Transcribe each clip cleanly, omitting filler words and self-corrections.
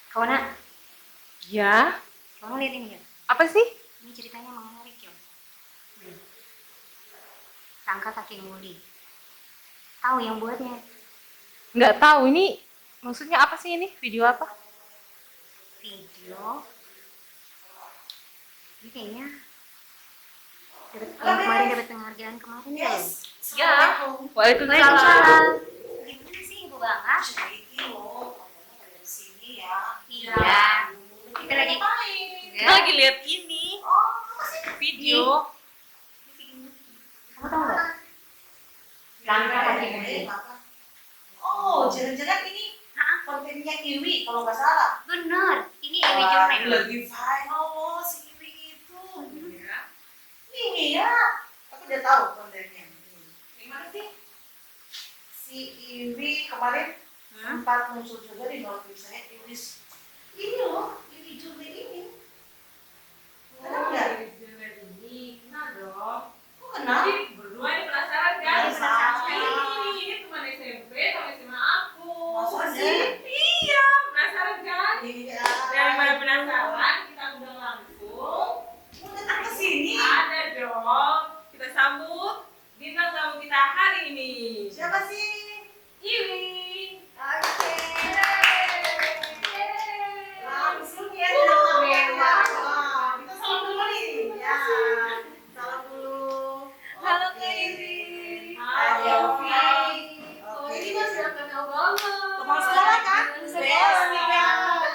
Kawana, Ya, kamu lihat ini ya? apa sih? Ini ceritanya menarik ya. Tangka kaki muli. Tahu yang buatnya? Nggak tahu ini maksudnya apa sih ini? Video apa? Video. Ini kayaknya yang kemarin dapat penghargaan kemarin ya. Ya. Waalaikumsalam. Waalaikumsalam. Gimana sih Ibu Bangga? Iya. Kita lagi. Kita lagi lihat ini video. Kamu tahu nggak? Tangka kaki muli. Oh, jangan-jangan ini kontennya Iwi kalau nggak salah. Bener. Ini Iwi Jurnek. Lagi viral loh si Iwi itu. Ini ya, aku udah tahu kontennya. Gimana sih? Si Iwi kemarin sempat muncul juga di notif saya. Iwi ini loh, Iwi Jurnek ini. Kenal nggak? Kenal dong. Kok kenal? Berdua ini penasaran kan? Penasaran. Ini teman SMP sama SMA aku. Masa sih? Iya, penasaran kan? Iya. Daripada penasaran, kita undang langsung. Mau datang ke sini? Ada dong. Kita sambut bintang tamu kita hari ini. Siapa sih? Iwi. Oke. Langsung ya. Mewah. Wah, kita salam dulu nih. Ya. Salam dulu. Halo Oke. Kak Iwi. Halo Iwi. Oh, Oke. ini mas udah kenal banget. Teman sekolah kan? Teman Besti kan?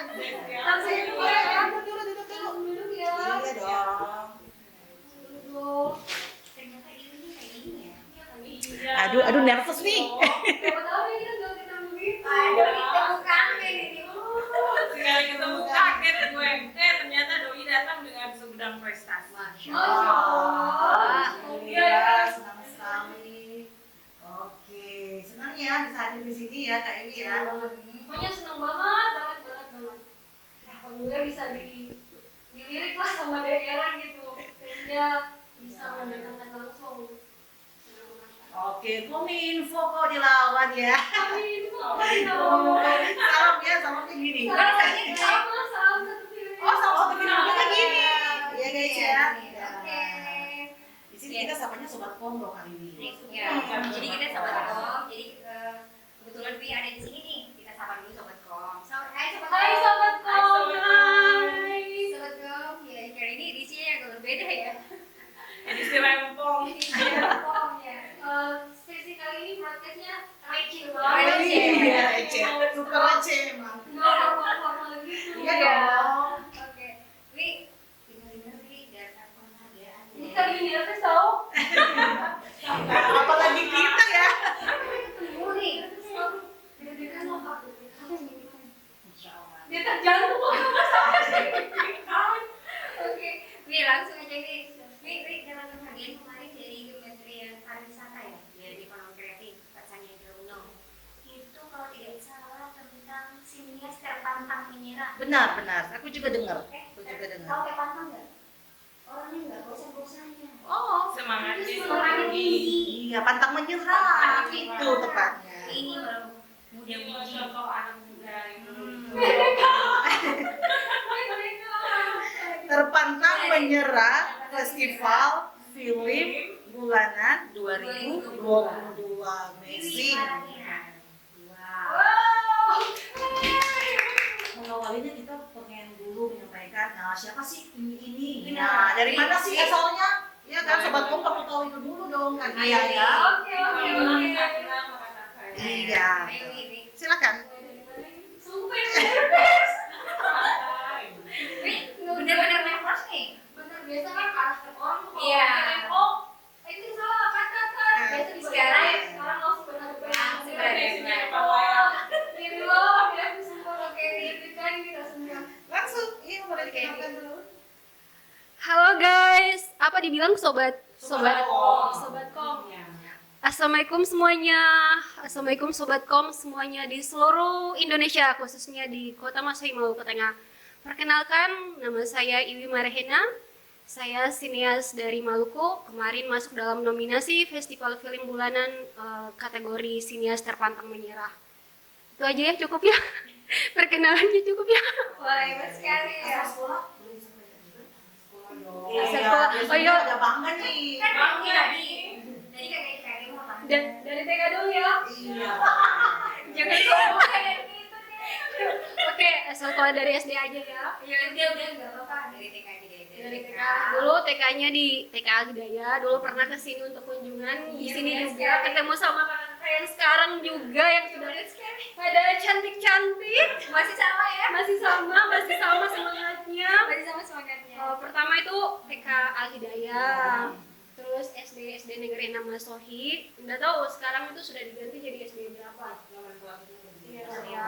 Langsung dulu ya. Duduk dulu. Duduk ya. Iya dong. Duduk. Ternyata Iwi ini kayak gini ya. Iya. Aduh, nervous nih. Siapa tahu nih kita nggak ketemu gitu. Aduh, ketemu kakek ini. Sekali ketemu kaget gue. Ternyata Doi datang dengan segudang prestasi. Masya Allah. Iya, senang sekali. Oke, senang ya bisa hadir di sini ya Kak Iwi ya. Pokoknya seneng banget. Alhamdulillah bisa dilirik lah sama daerah gitu. Sehingga bisa mendatangkan langsung. Oke, kominfo kok dilawan ya. Amin. Salam ya, salamnya gini. Salam satu pilih. Oh, salam satu video kita gini. Iya guys ya. Oke. Di sini kita sapanya sobat kombo kali ini. Ya, jadi kita sobat kom. Jadi kebetulan Wi ada di sini nih. Kita sapa dulu sobat kom. Hai sobat kom. Hai sobat kom. Hai. Sobat kom. Ya, kali ini edisinya agak berbeda ya. Edisi rempong. Kom ya. Sesi kali ini broadcastnya receh Oh, banget. iya, receh. Super receh emang. Nggak formal gitu. Iya dong. Oke. Wi, dengar-dengar Wi daftar penghargaan. Kita bikin nervous tau. Apalagi kita ya. Ketemu nih. Deg-degan loh Kak. Apa yang deg-degan? Masya Allah. Detak jantung banget. Oke, Wi langsung aja nih. Wi dapat penghargaan kemarin dari Kementerian Pariwisata ya, dari Ekonomi Kreatif, Pak Sandiaga Uno. Itu kalau tidak salah tentang sinias terpantang menyerah. Benar. Aku juga dengar. Aku juga dengar. Tahu terpantang nggak? Orangnya nggak bosan-bosannya. Oh, Semangatnya Semangatnya tinggi. iya, pantang menyerah. Pantang Itu menyerah. tepatnya. Ini baru muda-mudi. Contoh anak muda itu. Terpantang menyerah Festival Film Bulanan 2022. Amazing. Wow. Mengawalinya kita pengen dulu menyampaikan, nah siapa sih ini? Benar. Nah, dari mana sih asalnya? Ya kan, sobat kom perlu tahu itu dulu dong kan. Iya ya. Oke. Iya. Ayo, Wi. Silakan. Sumpah nervous. Wi, bener-bener nervous nih. Bener biasa kan karakter orang tuh kalau Iya. ngomongin, oh itu salah kata. Biasa di Sekarang langsung benar-benar langsung benar-benar. oh ini loh ya sumpah oke ini kan kita semua. Langsung, iya boleh dikenalkan dulu. Halo guys, apa dibilang sobat kom. Assalamualaikum semuanya. Assalamualaikum sobat kom semuanya di seluruh Indonesia, khususnya di Kota Masai Maluku Tengah. Perkenalkan, nama saya Iwi Marahena. Saya sinias dari Maluku, kemarin masuk dalam nominasi Festival Film Bulanan kategori sinias terpantang menyerah. Itu aja ya, cukup ya. Perkenalannya cukup ya. Wah, hebat sekali ya. Asal sekolah? Belum sampai tadi. Sekolah dong. Asal Iya, sekolah. biasanya Oh, iya. ada bangga nih. Kan Bang, ini tadi. Tadi kan kayak kayak mau apa? Dari TK dulu ya. Iya. Jangan sombong kayak gitu deh. Oke, asal sekolah dari SD aja ya. Ya udah nggak apa-apa dari TK aja deh. Dari TK dulu, TK-nya di TK Al-Hidayah. Dulu pernah ke sini untuk kunjungan. Di Iya, sini benar juga sekali. ketemu sama kakak yang sekarang juga yang sudah sekali. pada cantik-cantik. Masih sama ya? Masih sama semangatnya. Masih sama semangatnya. Pertama itu TK Al-Hidayah. Terus SD Negeri Nama Sohi. Nggak tahu sekarang itu sudah diganti jadi SD berapa? Iya, ya.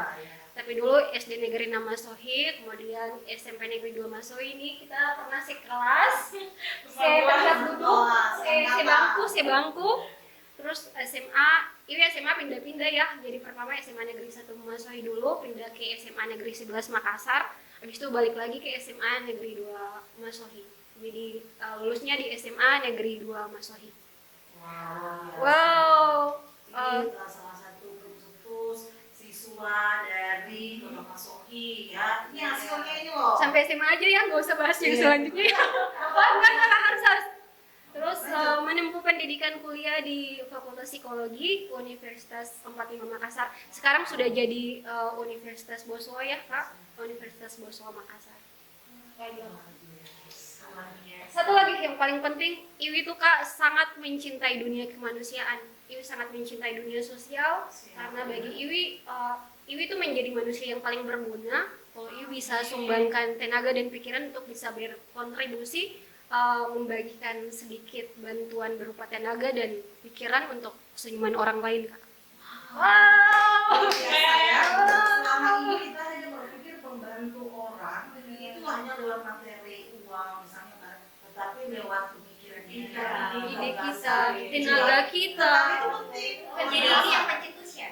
Tapi dulu SD Negeri Nama Sohi, kemudian SMP Negeri 2 Masohi ini kita pernah sekelas, setempat duduk, sebangku. Terus SMA, ini SMA pindah-pindah ya. Jadi pertama SMA Negeri 1 Masohi dulu, pindah ke SMA Negeri 11 Makassar. Habis itu balik lagi ke SMA Negeri 2 Masohi. Jadi lulusnya di SMA Negeri 2 Masohi. Wow. Ini salah satu pencetus siswa dari Kota Masohi ya. Ini hasilnya ini loh. Sampai SMA aja ya, nggak usah bahas yang Iya. selanjutnya ya. Enggak harus. Terus menempuh pendidikan kuliah di Fakultas Psikologi Universitas 45 Makassar. Sekarang sudah jadi Universitas Boswa ya, Kak? Universitas Boswa Makassar. Kayak gitu. Satu lagi yang paling penting, Iwi tuh Kak sangat mencintai dunia kemanusiaan. Iwi sangat mencintai dunia sosial karena bagi Iwi tuh menjadi manusia yang paling berguna. Kalau Iwi bisa sumbangkan tenaga dan pikiran untuk bisa berkontribusi membagikan sedikit bantuan berupa tenaga dan pikiran untuk kesenyuman orang lain, Kak. Wow. Selama ini kita hanya berpikir membantu orang, itu hanya lewat materi uang misalnya kan, tetapi lewat pemikiran kita, Ide kita, tenaga kita. itu penting. Jadi ini yang pencetus ya?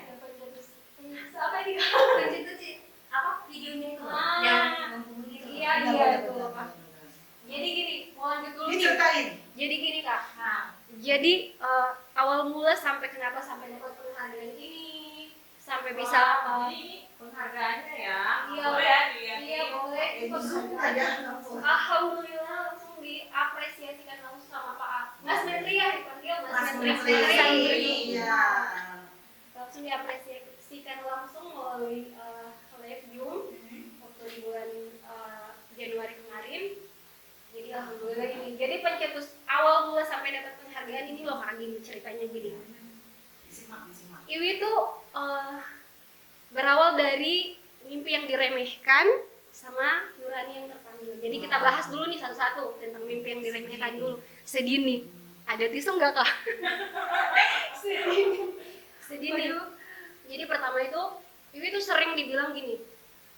Apa ini? Pencetus apa videonya itu? Ah. Yang menghubungi itu. Iya, itu apa? Jadi gini, mau lanjut dulu Ini nih. ceritain. Jadi gini Kak. Nah, Jadi awal mula sampai kenapa sampai dapat penghargaan ini, sampai bisa Jadi ini penghargaannya ya. Iya. Boleh ya dilihat. iya boleh. Langsung aja langsung. Alhamdulillah langsung diapresiasikan langsung sama Pak Mas Menteri ya, dipanggil Mas Menteri. Iya. Langsung diapresiasikan langsung melalui live Zoom waktu di bulan Januari kemarin. Jadi alhamdulillah ini. Jadi pencetus awal mula sampai dapat penghargaan ini loh Kak, gini ceritanya gini. Disimak. Iwi tuh berawal dari mimpi yang diremehkan sama nurani yang terpanggil. Jadi kita bahas dulu nih satu-satu tentang mimpi yang diremehkan dulu. Sedih nih. Ada tisu nggak Kak? Sedih nih. Jadi pertama itu Iwi tuh sering dibilang gini,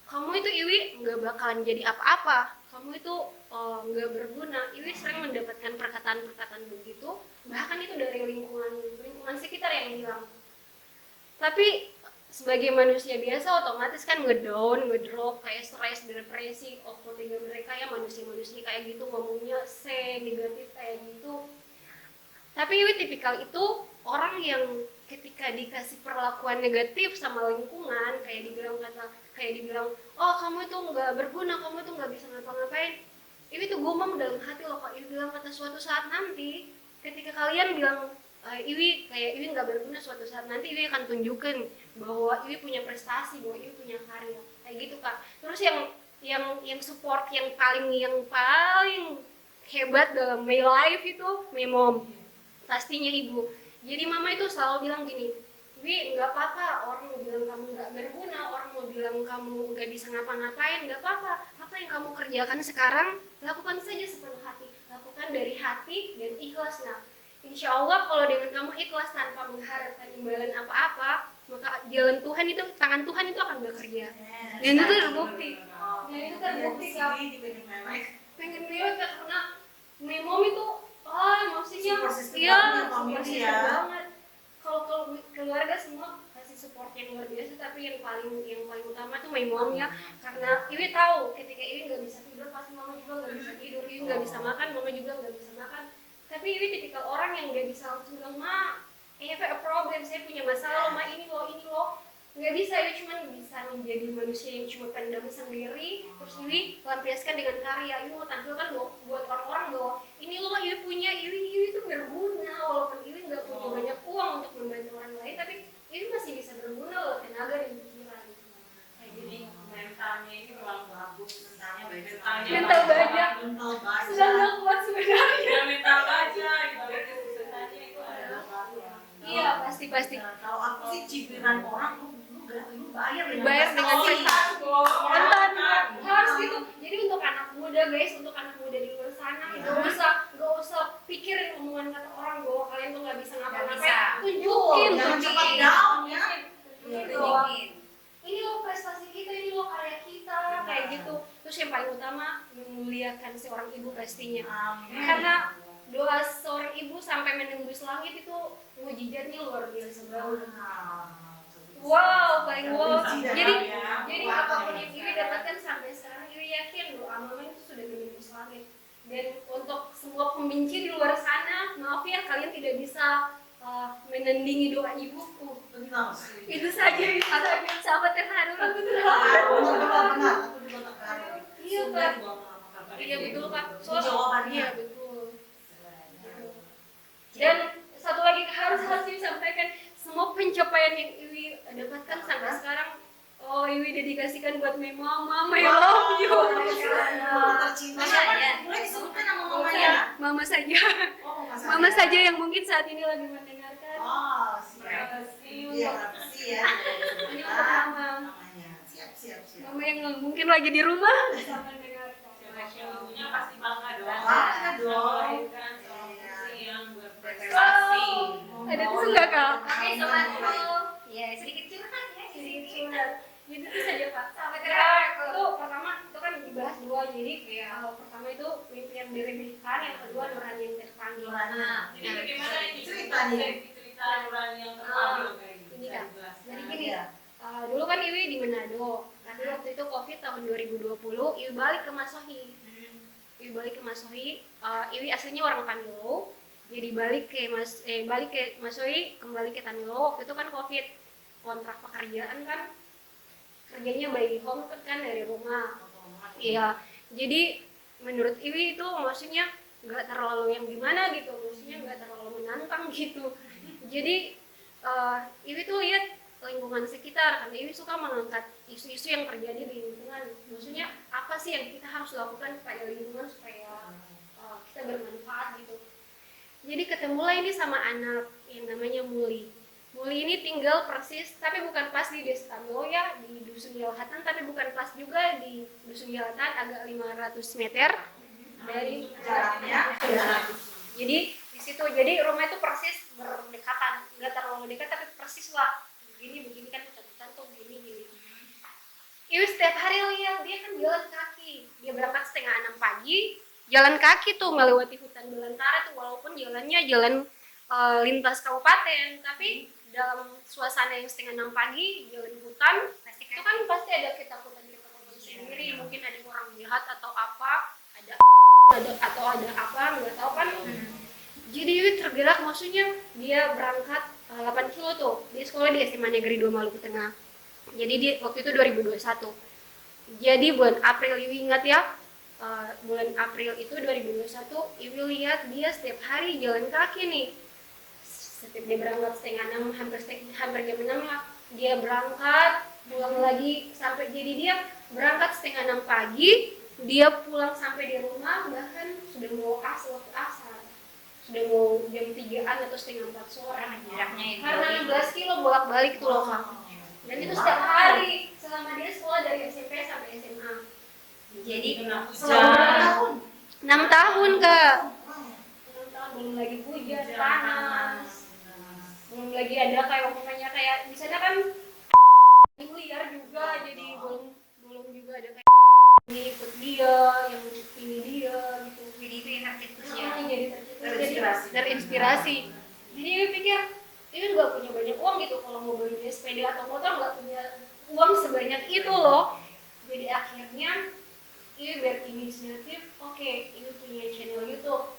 kamu itu Iwi nggak bakalan jadi apa-apa, kamu itu nggak berguna. Iwi sering mendapatkan perkataan-perkataan begitu, bahkan itu dari lingkungan sekitar yang bilang. Tapi sebagai manusia biasa otomatis kan ngedown, ngedrop, kayak stres, depresi, overthinking mereka ya manusia-manusia kayak gitu ngomongnya negatif kayak gitu. Tapi Iwi tipikal itu orang yang ketika dikasih perlakuan negatif sama lingkungan, kayak dibilang, oh kamu itu nggak berguna, kamu itu nggak bisa ngapa-ngapain. Iwi tuh gumam dalam hati loh Kak. Iwi bilang kata suatu saat nanti, ketika kalian bilang Iwi nggak berguna, suatu saat nanti Iwi akan tunjukkan bahwa Iwi punya prestasi, bahwa Iwi punya karya, kayak gitu Kak. Terus yang support yang paling hebat dalam my life itu my mom, pastinya ibu. Jadi mama itu selalu bilang gini, Wi nggak apa-apa orang mau bilang kamu nggak berguna, orang mau bilang kamu nggak bisa ngapa-ngapain, nggak apa-apa. Apa yang kamu kerjakan sekarang lakukan saja sepenuh hati, lakukan dari hati dan ikhlas. Nah, insya Allah kalau dengan kamu ikhlas tanpa mengharapkan imbalan apa-apa, maka jalan Tuhan itu, tangan Tuhan itu akan bekerja. Dan itu terbukti. Dan itu terbukti Kak. Pengen lihat karena Mom itu emosinya Support system iya banget, family support system ya. banget. Kalau keluarga semua kasih ngasih support yang luar biasa, tapi yang paling utama tuh my mom ya, karena Iwi tahu ketika Iwi nggak bisa tidur pasti mama juga nggak bisa tidur, Iwi nggak bisa makan, mama juga nggak bisa makan. Tapi Iwi tipikal orang yang nggak bisa langsung bilang, ma, I have a problem, saya punya masalah, ma ini loh. Nggak bisa, Iwi cuma bisa menjadi manusia yang cuma pendam sendiri, terus Iwi lampiaskan dengan karya. Iwi mau tampilkan buat orang-orang bahwa ini loh Iwi punya, Iwi itu berguna, walaupun Iwi nggak punya banyak uang untuk membantu orang lain, tapi Iwi masih bisa berguna loh, tenaga dan pikiran. Jadi mentalnya ini memang bagus, Mental baja. Mental baja. Sudah nggak kuat sebenarnya. Ya mental aja, dibalik kesuksesannya itu adalah bagus. Iya pasti. Nah, kalau aku sih cibiran orang, lu bayar Dengan prestasi. Mental Harus gitu. Jadi untuk anak muda guys, untuk anak muda di luar sana, nggak usah pikirin omongan kata orang bahwa kalian tuh nggak bisa ngapa-ngapain. Tunjukin, jangan cepat down ya. Tunjukin. Ini loh prestasi kita, ini loh karya kita, kayak gitu. Terus yang paling utama memuliakan seorang ibu pastinya. Amin. Karena doa seorang ibu sampai menembus langit itu mujizatnya luar biasa banget. Wow, paling wow. Jadi apapun yang Iwi dapatkan sampai sekarang, Iwi yakin doa mama itu sudah menembus langit. Dan untuk semua pembenci di luar sana, maaf ya kalian tidak bisa menandingi doa ibuku. Itu saja. Sahabat terharu, aku terharu. Benar, aku juga terharu. Iya Pak. Iya betul Pak. Jawabannya. Iya betul. Dan satu lagi harus disampaikan, semua pencapaian yang Iwi dapatkan sampai sekarang, Iwi dedikasikan buat mama, I love you. Mama tercinta. Boleh disebutkan nama mamanya? Mama saja. Mama saja yang mungkin saat ini lagi mendengarkan. Oh, siap. Iya, kasih ya. Ini untuk mama. Namanya. Siap. Mama yang mungkin lagi di rumah bisa mendengarkan. Ibunya pasti bangga dong. Bangga dong. Melahirkan seorang putri yang berprestasi. Ada tuh enggak Kak? Oke, sobat dulu. Ya, sedikit curhat ya. Sedikit curhat. Gitu tuh saja Pak. Sampai Ya, terakhir. itu pertama itu kan dibahas dua, jadi pertama itu mimpi yang diremehkan, yang kedua nurani yang terpanggil. Nah, Jadi bagaimana ini Cerita nih. cerita nurani yang terpanggil kayak gitu? Ini Kak, jadi gini, Iya. dulu kan Iwi di Manado, tapi waktu itu COVID tahun 2020, Iwi balik ke Masohi. Iwi aslinya orang Tamilo, jadi balik ke Masohi, kembali ke Tamilo. Waktu itu kan COVID, kontrak pekerjaan kan, kerjanya by home kan dari rumah. Iya, jadi menurut Iwi itu maksudnya nggak terlalu yang gimana gitu, maksudnya nggak terlalu menantang gitu. Jadi Iwi tuh lihat lingkungan sekitar, karena Iwi suka mengangkat isu-isu yang terjadi di lingkungan. Maksudnya apa sih yang kita harus lakukan pada lingkungan supaya kita bermanfaat gitu. Jadi ketemulah ini sama anak yang namanya Muli. Muli ini tinggal persis, tapi bukan pas di Desa Tamilo ya, di Dusun Yalhatan, tapi bukan pas juga di Dusun Yalhatan, agak 500 meter dari Jaraknya. Jadi di situ, jadi rumah itu persis berdekatan, nggak terlalu dekat tapi persis lah. Begini kan hutan tuh begini. Iwi setiap hari lihat dia kan jalan kaki, dia berangkat 5:30 pagi, jalan kaki tuh melewati hutan belantara tuh, walaupun jalannya jalan lintas kabupaten, tapi dalam suasana yang 5:30 pagi jalan hutan, itu kan pasti ada ketakutan sendiri, mungkin ada orang jahat atau apa, ada apa nggak tahu kan. Jadi Iwi tergerak, maksudnya dia berangkat 8 kilo tuh, dia sekolah di SMA Negeri 2 Maluku Tengah. Jadi dia waktu itu 2021. Jadi bulan April, Iwi ingat ya, bulan April itu 2021, Iwi lihat dia setiap hari jalan kaki nih. Setiap dia berangkat 5:30, hampir jam 6 lah, dia berangkat, pulang lagi, sampai jadi dia berangkat 5:30 pagi, dia pulang sampai di rumah bahkan sudah mau waktu asar, sudah mau jam 3-an atau 3:30 sore. Jaraknya itu. Karena 16 kilo bolak-balik tuh loh Kak. Dan itu setiap hari selama dia sekolah dari SMP sampai SMA. Jadi Selama tahun. 6 tahun Kak. 6 tahun, belum lagi hujan, panas. Belum lagi ada kayak umpamanya kayak di sana kan liar juga, jadi belum juga ada kayak ini ikut dia, yang ini dia gitu. Jadi itu yang tercetus ya. Jadi terinspirasi. Jadi Iwi pikir, Iwi nggak punya banyak uang gitu, kalau mau beli sepeda atau motor nggak punya uang sebanyak itu loh. Jadi akhirnya ini berinisiatif, oke, ini punya channel YouTube.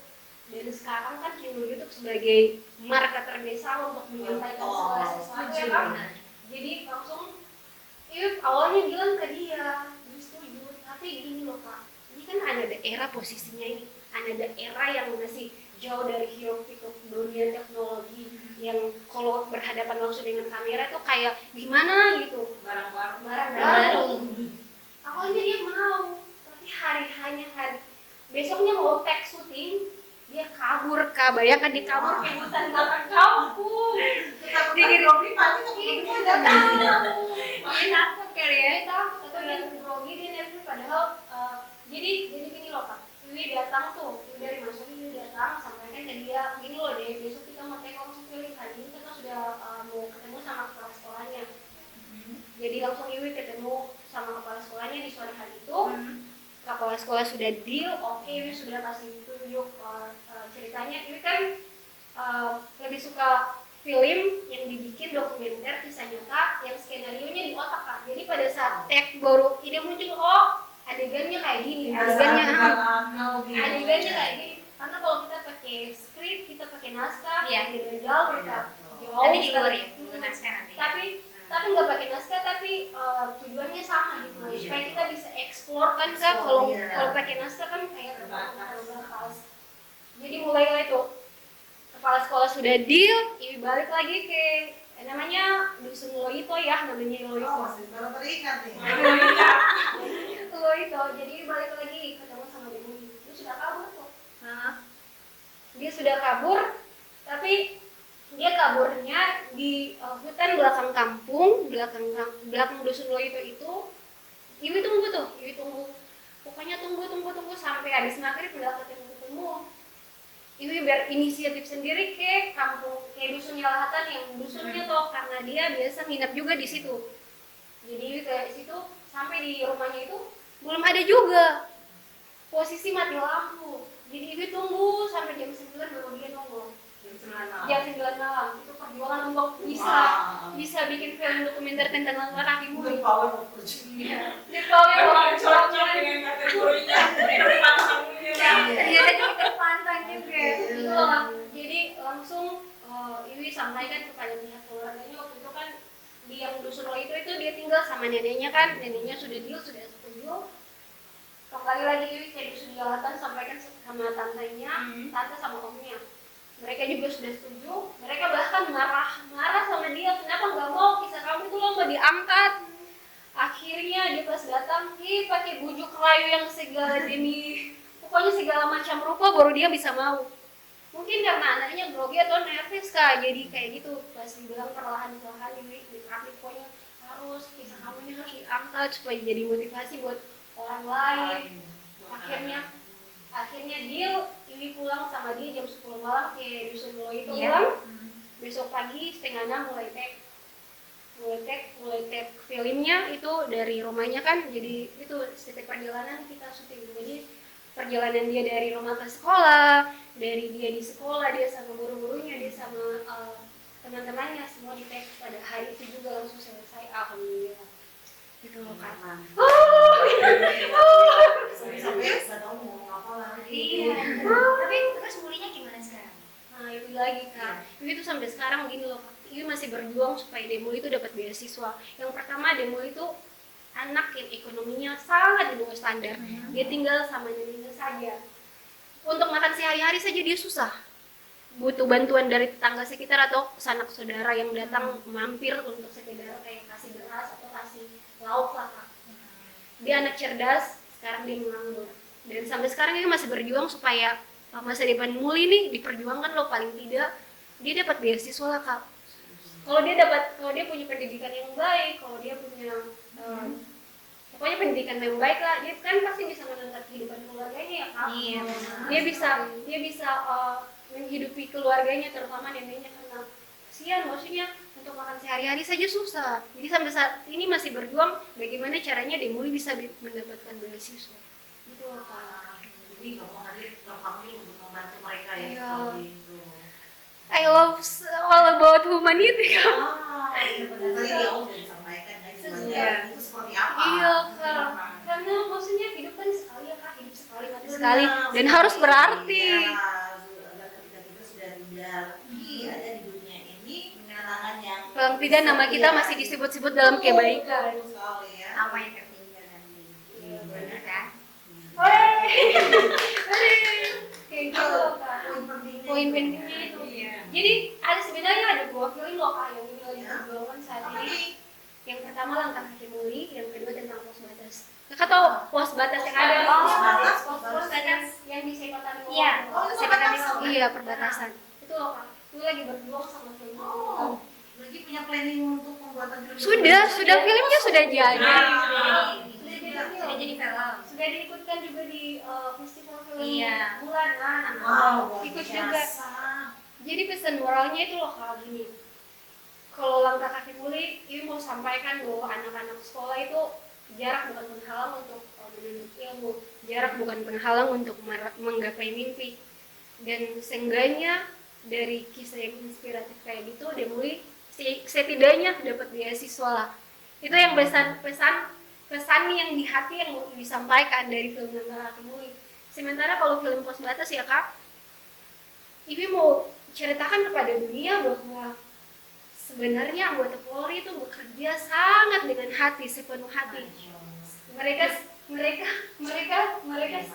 Dan sekarang kan channel YouTube sebagai marketer desa untuk menyampaikan segala sesuatu ya kan. Jadi langsung awalnya bilang ke dia, dia setuju, tapi gini loh Kak, ini kan ada daerah posisinya ini, ada daerah yang masih jauh dari hiruk pikuk dunia teknologi, yang kalau berhadapan langsung dengan kamera tuh kayak gimana gitu, Barang barang-barang. Awalnya dia mau, tapi hari besoknya mau tag syuting, dia kabur Kak, bayangkan dia kabur ke hutan belakang kampung. Kita di Robi pagi tuh kita datang. Dia takut kali ya, takut atau dia grogi, dia nervous padahal jadi gini loh Kak, Wiwi datang tuh dari masuk, Wiwi datang sampaikan ke dia gini loh deh, besok kita mau take langsung feeling, hari ini kita sudah mau ketemu sama kepala sekolahnya. Jadi langsung Wiwi ketemu sama kepala sekolahnya di sore hari itu. Kepala sekolah sudah deal, oke, Wiwi sudah kasih tunjuk ceritanya. Wiwi kan lebih suka film yang dibikin dokumenter kisah nyata yang skenario-nya di otak Kak. Jadi pada saat tag baru ide muncul, oh adegannya kayak gini, adegannya kayak gini. Karena kalau kita pakai skrip, kita pakai naskah, Iya. beda jauh kita. Tapi di luar ya, bukan naskah nanti. Tapi nggak pakai naskah, tapi tujuannya sama gitu, supaya kita bisa eksplor kan Kak. Kalau pakai naskah kan kayak terbatas. Jadi mulai itu kepala sekolah sudah deal, Iwi balik lagi ke namanya dusun Loito ya, namanya Loito. Oh, masih baru teringat nih. Loito, jadi Iwi balik lagi ketemu sama Demi. Dia sudah kabur tuh. Dia sudah kabur, tapi dia kaburnya di hutan belakang kampung, belakang dusun Loito itu. Iwi tunggu. Pokoknya tunggu sampai habis maghrib nggak ketemu. Iwi berinisiatif sendiri ke kampung, ke dusun Yalahatan yang dusunnya toh, karena dia biasa nginep juga di situ. Jadi Iwi ke situ, sampai di rumahnya itu belum ada juga. Posisi mati lampu. Jadi Iwi tunggu sampai jam 9 baru dia nongol. Jam 9 malam. Itu perjuangan untuk bisa bikin film dokumenter tentang laki Good muda. power of Virginia. Iya. Dia tahu ya, Memang cocok dengan kategorinya. Iya, tadi kita pantang juga. Itulah. Jadi langsung Iwi sampaikan kepada pihak keluarganya waktu itu kan di yang dusun itu dia tinggal sama neneknya kan, neneknya sudah deal, sudah setuju. Kembali lagi Iwi ke dusun Jalatan sampaikan sama tantenya, tante sama omnya. Mereka juga sudah setuju. Mereka bahkan marah sama dia, kenapa nggak mau kisah kamu itu lama diangkat. Akhirnya dia pas datang, pakai bujuk rayu yang segala pokoknya segala macam rupa baru dia bisa mau. Mungkin karena anaknya grogi atau nervous Kak, jadi kayak gitu. Pas dibilang perlahan-lahan ini diterapi, pokoknya harus kisah kamu ini harus diangkat supaya jadi motivasi buat orang lain. Akhirnya deal, Iwi pulang sama dia jam 10 malam ke dusun Lo itu pulang. Besok pagi setengah 6 mulai tag filmnya itu dari rumahnya kan, jadi itu setiap perjalanan kita syuting. Jadi perjalanan dia dari rumah ke sekolah, dari dia di sekolah, dia sama guru-gurunya, dia sama teman-temannya, semua di tag pada hari itu juga langsung selesai. Alhamdulillah. Gitu loh Kak. Sampai nggak tahu mau apa lagi. Iya. Tapi terus mulinya gimana sekarang? Nah itu lagi Kak, Iwi tuh sampai sekarang gini loh Kak, Iwi masih berjuang supaya Demul itu dapat beasiswa. Yang pertama, Demul itu anak yang ekonominya sangat di bawah standar. Dia tinggal sama neneknya saja. Untuk makan sehari-hari saja dia susah. Butuh bantuan dari tetangga sekitar atau sanak saudara yang datang mampir untuk sekedar kayak kasih beras atau kasih lauk lah Kak. Dia anak cerdas, sekarang dia menganggur. Dan sampai sekarang dia masih berjuang supaya masa depan Muli nih diperjuangkan loh, paling tidak dia dapat beasiswa lah Kak. Kalau dia punya pendidikan yang baik, kalau dia punya pokoknya pendidikan yang baik lah, dia kan pasti bisa menangkap kehidupan keluarganya ya Kak. Iya. Dia bisa menghidupi keluarganya, terutama neneknya, karena kasihan maksudnya untuk makan sehari-hari saja susah. Jadi sampai saat ini masih berjuang bagaimana caranya Demuli bisa mendapatkan beasiswa. Gitu loh Kak. Jadi nggak mau hadir terpanggil untuk membantu mereka ya. Iya. seperti itu. I love all about humanity Kak. Tadi dia udah disampaikan kan sebenarnya itu seperti apa? Iya Kak, karena maksudnya hidup kan sekali ya Kak, hidup sekali mati sekali dan harus berarti. Dan ketika kita sudah tidak lagi ada di dunia ini, kenangan yang Paling tidak nama kita masih disebut-sebut dalam kebaikan. Betul sekali ya. Apa yang tertinggal nanti? Iya, benar kan? Kayak gitu loh Kak. Poin pentingnya itu. Jadi ada sebenarnya ada 2 film loh Kak yang lagi diperjuangkan saat ini. Yang pertama langkah kaki muli, yang kedua tentang pos batas. Kakak tahu pos batas yang ada? Pos batas yang di Sepatan Luar. Iya, Sepatan Luar. Iya, perbatasan. Itu loh Kak. Itu lagi berjuang sama film. Oh, lagi punya planning untuk pembuatan film. Sudah filmnya sudah jadi. Sudah jadi film. Sudah diikutkan juga di festival film Iya. bulanan. Wow, Ikut luar juga. biasa. Jadi pesan moralnya itu loh kalau gini. Kalau langkah kaki muli, ini mau sampaikan bahwa anak-anak sekolah itu jarak bukan penghalang untuk menuntut ilmu, jarak bukan penghalang untuk menggapai mimpi. Dan seenggaknya dari kisah yang inspiratif kayak gitu, dia mulai setidaknya dapat beasiswa lah. Itu yang pesan yang di hati yang mau disampaikan dari film Langkah Kaki Muli. Sementara kalau film Pos Batas ya Kak, Ibi mau ceritakan kepada dunia bahwa sebenarnya anggota Polri itu bekerja sangat dengan hati, sepenuh hati. Mereka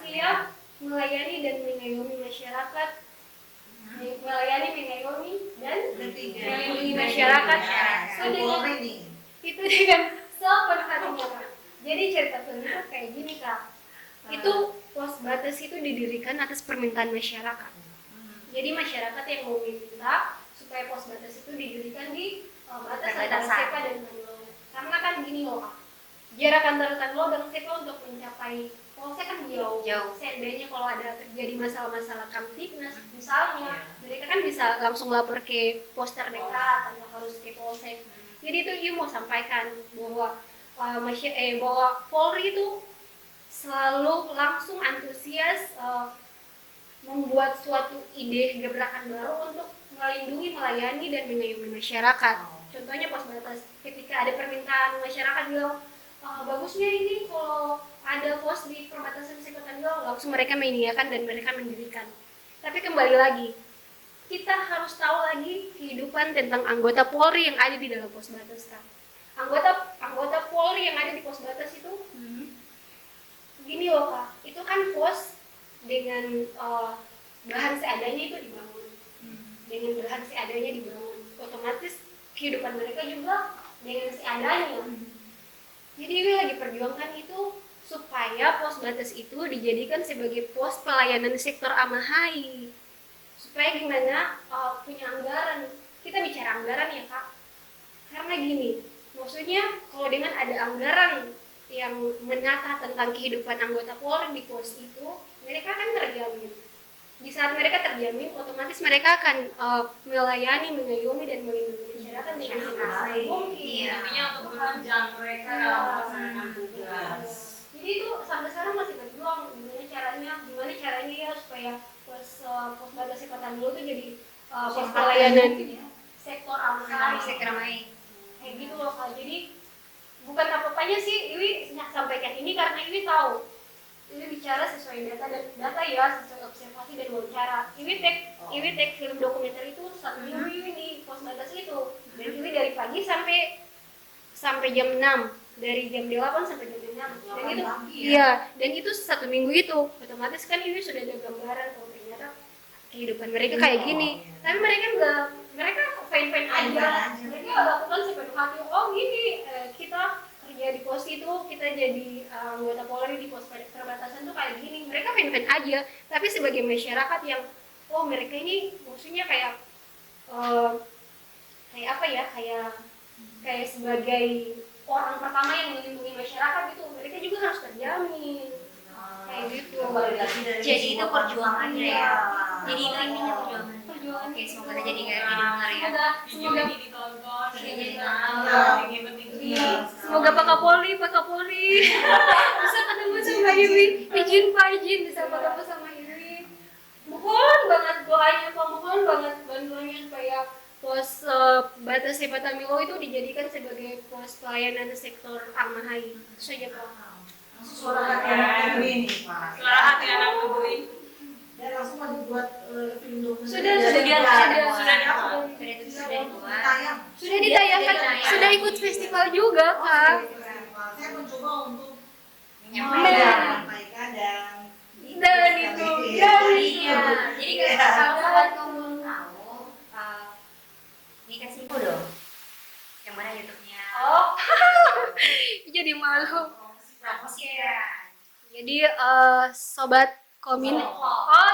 siap melayani dan mengayomi masyarakat, mengayomi dan melindungi masyarakat. Polri nih. Itu dengan sepenuh hatinya Kak. Jadi cerita film itu kayak gini Kak. Itu pos batas itu didirikan atas permintaan masyarakat. Jadi masyarakat yang mau minta supaya pos batas itu didirikan di batas antara Sepa dan Tanloh. Karena kan gini loh Kak, jarak antara Tanloh dan Sepa untuk mencapai polsek kan jauh. Seandainya kalau ada terjadi masalah-masalah Kamtibnas misalnya, mereka kan bisa langsung lapor ke pos terdekat tanpa harus ke polsek. Jadi itu Ibu mau sampaikan bahwa bahwa Polri itu selalu langsung antusias membuat suatu ide gebrakan baru untuk melindungi, melayani, dan mengayomi masyarakat. Contohnya pos batas, ketika ada permintaan masyarakat bilang, bagusnya ini kalau ada pos di perbatasan Sekatan Bilang, langsung mereka menyediakan dan mereka mendirikan. Tapi kembali lagi, kita harus tahu lagi kehidupan tentang anggota Polri yang ada di dalam pos batas kan. Anggota Polri yang ada di pos batas itu, gini loh Kak, itu kan pos dengan bahan seadanya itu dibangun. Dengan bahan seadanya dibangun, otomatis kehidupan mereka juga dengan seadanya. Jadi ini lagi perjuangkan itu supaya pos batas itu dijadikan sebagai pos pelayanan sektor Amahai. Supaya gimana punya anggaran, kita bicara anggaran ya Kak. Karena gini, maksudnya kalau dengan ada anggaran yang menata tentang kehidupan anggota Polri di pos itu, mereka akan terjamin. Di saat mereka terjamin, otomatis mereka akan melayani, mengayomi, dan melindungi masyarakat dengan sebaik mungkin. Intinya untuk menunjang mereka dalam melaksanakan tugas. Jadi itu sampai sekarang masih berjuang gimana caranya ya supaya pos batas Sekatan dulu tuh jadi pos pelayanan sektor Amahai. Kayak gitu loh Kak. Jadi bukan apa-apanya sih Iwi sampaikan ini karena Iwi tahu. Iwi bicara sesuai data ya, sesuai observasi dan wawancara. Iwi take film dokumenter itu 1 minggu Iwi di pos batas itu. Dan Iwi dari pagi sampai jam 6. Dari jam 8 sampai jam 6. Dan itu dan itu 1 minggu itu. Otomatis kan Iwi sudah ada gambaran kalau ternyata kehidupan mereka kayak gini. Tapi mereka fine-fine aja. Mereka lakukan sepenuh hati. Oh gini, kita kerja di pos itu, kita jadi anggota Polri di pos perbatasan tuh kayak gini. Mereka fine-fine aja. Tapi sebagai masyarakat yang, oh mereka ini maksudnya kayak apa ya, kayak sebagai orang pertama yang melindungi masyarakat gitu. Mereka juga harus terjamin. Kayak gitu. Jadi itu perjuangannya ya. Jadi itu intinya perjuangan. Oke, semoga aja didengar ya. Semoga ini ditonton, Jadi Semoga Pak Kapolri bisa ketemu sama Iwi. Izin bisa ketemu sama Iwi. Mohon banget doanya Pak, mohon banget bantuannya supaya pos batas Sepatamilo itu dijadikan sebagai pos pelayanan sektor Armahai. Itu saja Pak. Langsung suara hati anak negeri nih Pak. Suara hati anak negeri. Dan langsung mau dibuat film dokumenter. Sudah Tayang. sudah ditayangkan, sudah ikut festival juga Kak. Saya mencoba untuk Menyampaikan. Dan itu Iya. Jadi kalau kamu tahu, dikasih info dong. Yang mana YouTube-nya? Oh. Jadi malu. Promosikan. Jadi sobat komin,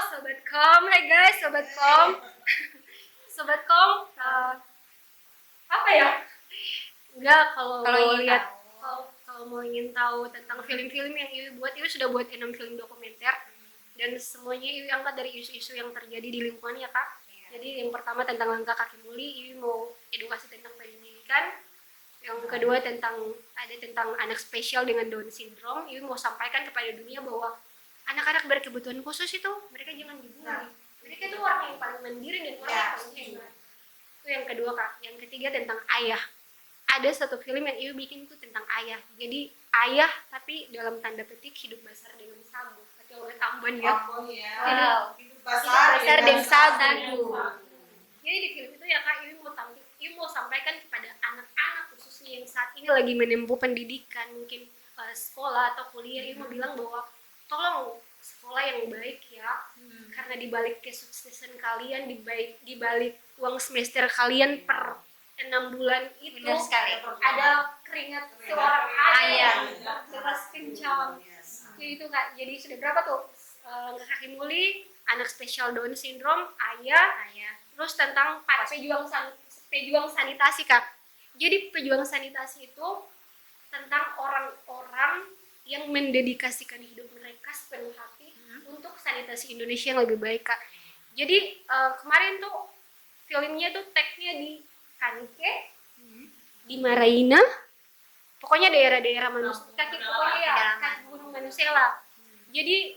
sobat kom, hai guys sobat kom, sobat kom, apa ya? Enggak kalau mau ingin lihat, tahu. kalau mau ingin tahu tentang film-film yang Iwi buat, Iwi sudah buat 6 film dokumenter dan semuanya Iwi angkat dari isu-isu yang terjadi di lingkungan ya kak. Jadi yang pertama tentang langkah kaki muli, Iwi mau edukasi tentang pendidikan. Yang kedua tentang anak spesial dengan Down syndrome. Iwi mau sampaikan kepada dunia bahwa anak-anak berkebutuhan khusus itu mereka jangan dibully. Mereka itu orang yang paling mandiri dan orang yang paling hebat. Itu yang kedua kak. Yang ketiga tentang ayah. Ada satu film yang Iwi bikin itu tentang ayah. Jadi ayah tapi dalam tanda petik hidup besar dengan sabu. Tapi oleh Ambon ya. Hidup Besar basah dengan sabu. sabu. Jadi di film itu ya kak, Iwi mau sampaikan kepada anak-anak khususnya yang saat ini lagi menempuh pendidikan, mungkin sekolah atau kuliah. Iwi mau bilang bahwa tolong sekolah yang baik ya, karena dibalik kesuksesan kalian, dibalik uang semester kalian per 6 bulan itu Benar sekali. ada keringat seorang ayah deras kencang. Jadi itu kak, jadi sudah berapa tuh? Langkah kaki muli, anak spesial Down syndrome, ayah, terus tentang pejuang sanitasi kak. Jadi pejuang sanitasi itu tentang orang-orang yang mendedikasikan hidup mereka sepenuh hati untuk sanitasi Indonesia yang lebih baik kak. Jadi kemarin tuh filmnya tuh tag-nya di Kanike, di Maraina, pokoknya daerah-daerah manusia, kaki gunung Manusela. Jadi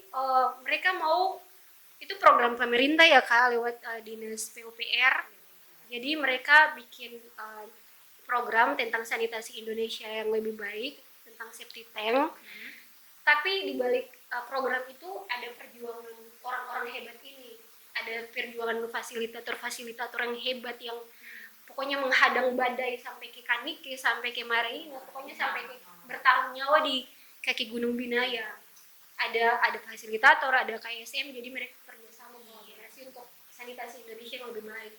mereka mau, itu program pemerintah ya kak, lewat dinas PUPR. Jadi mereka bikin program tentang sanitasi Indonesia yang lebih baik, tentang septic tank. Tapi di balik program itu ada perjuangan orang-orang hebat ini, ada perjuangan fasilitator yang hebat yang pokoknya menghadang badai sampai ke Kanike, sampai ke Maraina, pokoknya sampai ke bertaruh nyawa di kaki Gunung Binaya. Ada fasilitator, ada KSM, jadi mereka kerjasama kolaborasi untuk sanitasi Indonesia yang lebih baik.